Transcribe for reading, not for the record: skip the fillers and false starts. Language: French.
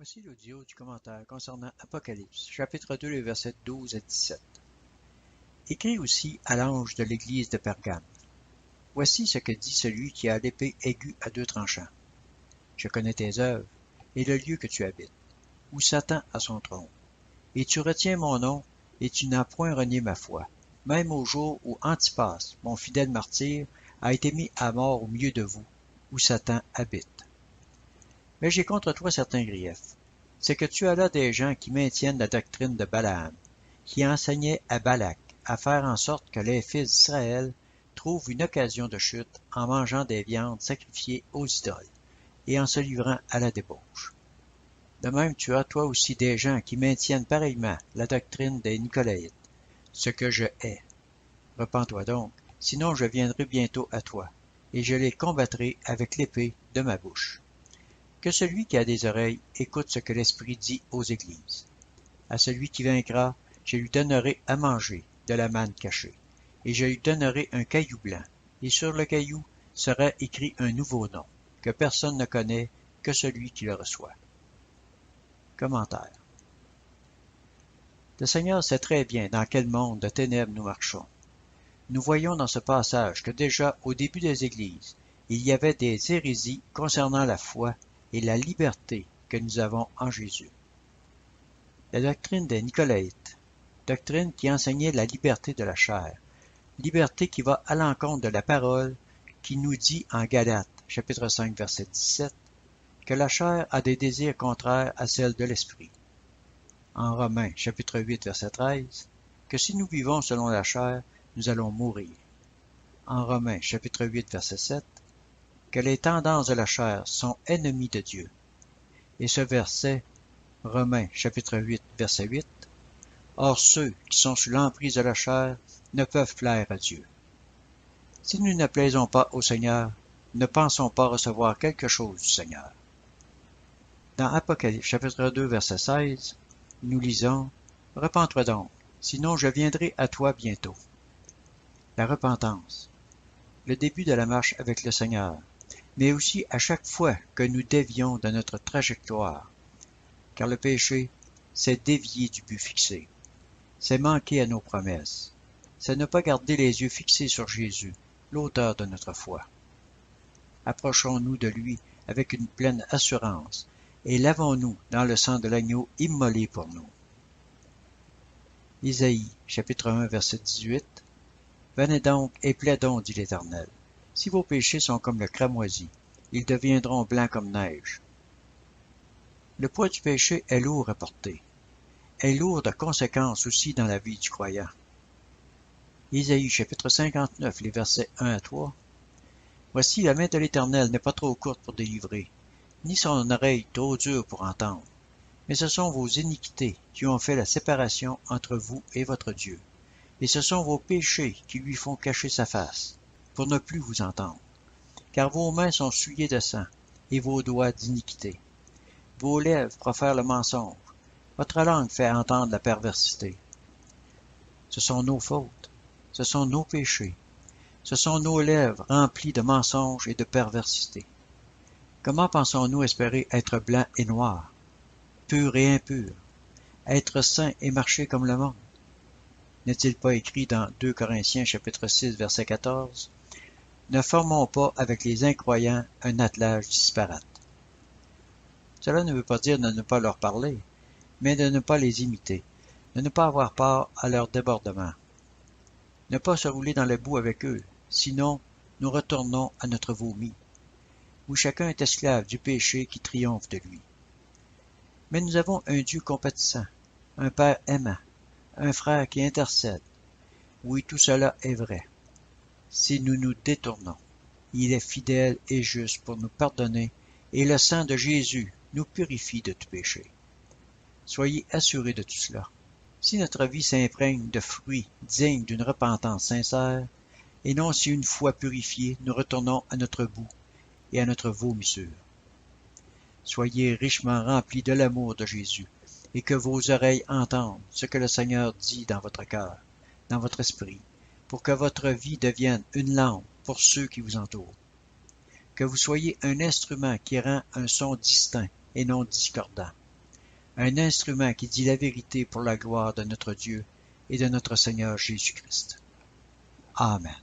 Voici l'audio du commentaire concernant Apocalypse, chapitre 2, les versets 12 à 17. Écrit aussi à l'ange de l'église de Pergame. Voici ce que dit celui qui a l'épée aiguë à deux tranchants. Je connais tes œuvres et le lieu que tu habites, où Satan a son trône. Et tu retiens mon nom, et tu n'as point renié ma foi, même au jour où Antipas, mon fidèle martyr, a été mis à mort au milieu de vous, où Satan habite. Mais j'ai contre toi certains griefs. C'est que tu as là des gens qui maintiennent la doctrine de Balaam, qui enseignait à Balak à faire en sorte que les fils d'Israël trouvent une occasion de chute en mangeant des viandes sacrifiées aux idoles et en se livrant à la débauche. De même, tu as toi aussi des gens qui maintiennent pareillement la doctrine des Nicolaïtes, ce que je hais. Repens-toi donc, sinon je viendrai bientôt à toi, et je les combattrai avec l'épée de ma bouche. Que celui qui a des oreilles écoute ce que l'Esprit dit aux églises. À celui qui vaincra, je lui donnerai à manger de la manne cachée, et je lui donnerai un caillou blanc, et sur le caillou sera écrit un nouveau nom, que personne ne connaît que celui qui le reçoit. Commentaire. Le Seigneur sait très bien dans quel monde de ténèbres nous marchons. Nous voyons dans ce passage que déjà au début des églises, il y avait des hérésies concernant la foi et la liberté que nous avons en Jésus. La doctrine des Nicolaïtes, doctrine qui enseignait la liberté de la chair, liberté qui va à l'encontre de la parole qui nous dit en Galates, chapitre 5, verset 17, que la chair a des désirs contraires à celles de l'esprit. En Romains, chapitre 8, verset 13, que si nous vivons selon la chair, nous allons mourir. En Romains, chapitre 8, verset 7, que les tendances de la chair sont ennemies de Dieu. Et ce verset, Romains, chapitre 8, verset 8, or ceux qui sont sous l'emprise de la chair ne peuvent plaire à Dieu. Si nous ne plaisons pas au Seigneur, ne pensons pas recevoir quelque chose du Seigneur. Dans Apocalypse, chapitre 2, verset 16, nous lisons « Repens-toi donc, sinon je viendrai à toi bientôt. » La repentance, le début de la marche avec le Seigneur, mais aussi à chaque fois que nous dévions de notre trajectoire, car le péché, c'est dévier du but fixé, c'est manquer à nos promesses, c'est ne pas garder les yeux fixés sur Jésus, l'auteur de notre foi. Approchons-nous de lui avec une pleine assurance, et lavons-nous dans le sang de l'agneau immolé pour nous. Isaïe, chapitre 1, verset 18. Venez donc et plaidons, dit l'Éternel. Si vos péchés sont comme le cramoisi, ils deviendront blancs comme neige. Le poids du péché est lourd à porter, est lourd de conséquences aussi dans la vie du croyant. Isaïe, chapitre 59, les versets 1 à 3. Voici, la main de l'Éternel n'est pas trop courte pour délivrer, ni son oreille trop dure pour entendre. Mais ce sont vos iniquités qui ont fait la séparation entre vous et votre Dieu. Et ce sont vos péchés qui lui font cacher sa face, pour ne plus vous entendre. Car vos mains sont souillées de sang, et vos doigts d'iniquité. Vos lèvres profèrent le mensonge, votre langue fait entendre la perversité. Ce sont nos fautes, ce sont nos péchés, ce sont nos lèvres remplies de mensonges et de perversité. Comment pensons-nous espérer être blancs et noirs, purs et impurs, être saints et marcher comme le monde? N'est-il pas écrit dans 2 Corinthiens chapitre 6 verset 14 ? Ne formons pas avec les incroyants un attelage disparate. Cela ne veut pas dire de ne pas leur parler, mais de ne pas les imiter, de ne pas avoir part à leur débordement. Ne pas se rouler dans le boue avec eux, sinon nous retournons à notre vomi, où chacun est esclave du péché qui triomphe de lui. Mais nous avons un Dieu compatissant, un Père aimant, un frère qui intercède. Oui, tout cela est vrai. Si nous nous détournons, il est fidèle et juste pour nous pardonner, et le sang de Jésus nous purifie de tout péché. Soyez assurés de tout cela. Si notre vie s'imprègne de fruits dignes d'une repentance sincère, et non si une fois purifiés, nous retournons à notre boue et à notre vomissure. Soyez richement remplis de l'amour de Jésus, et que vos oreilles entendent ce que le Seigneur dit dans votre cœur, dans votre esprit, pour que votre vie devienne une lampe pour ceux qui vous entourent. Que vous soyez un instrument qui rend un son distinct et non discordant. un instrument qui dit la vérité pour la gloire de notre Dieu et de notre Seigneur Jésus-Christ. Amen.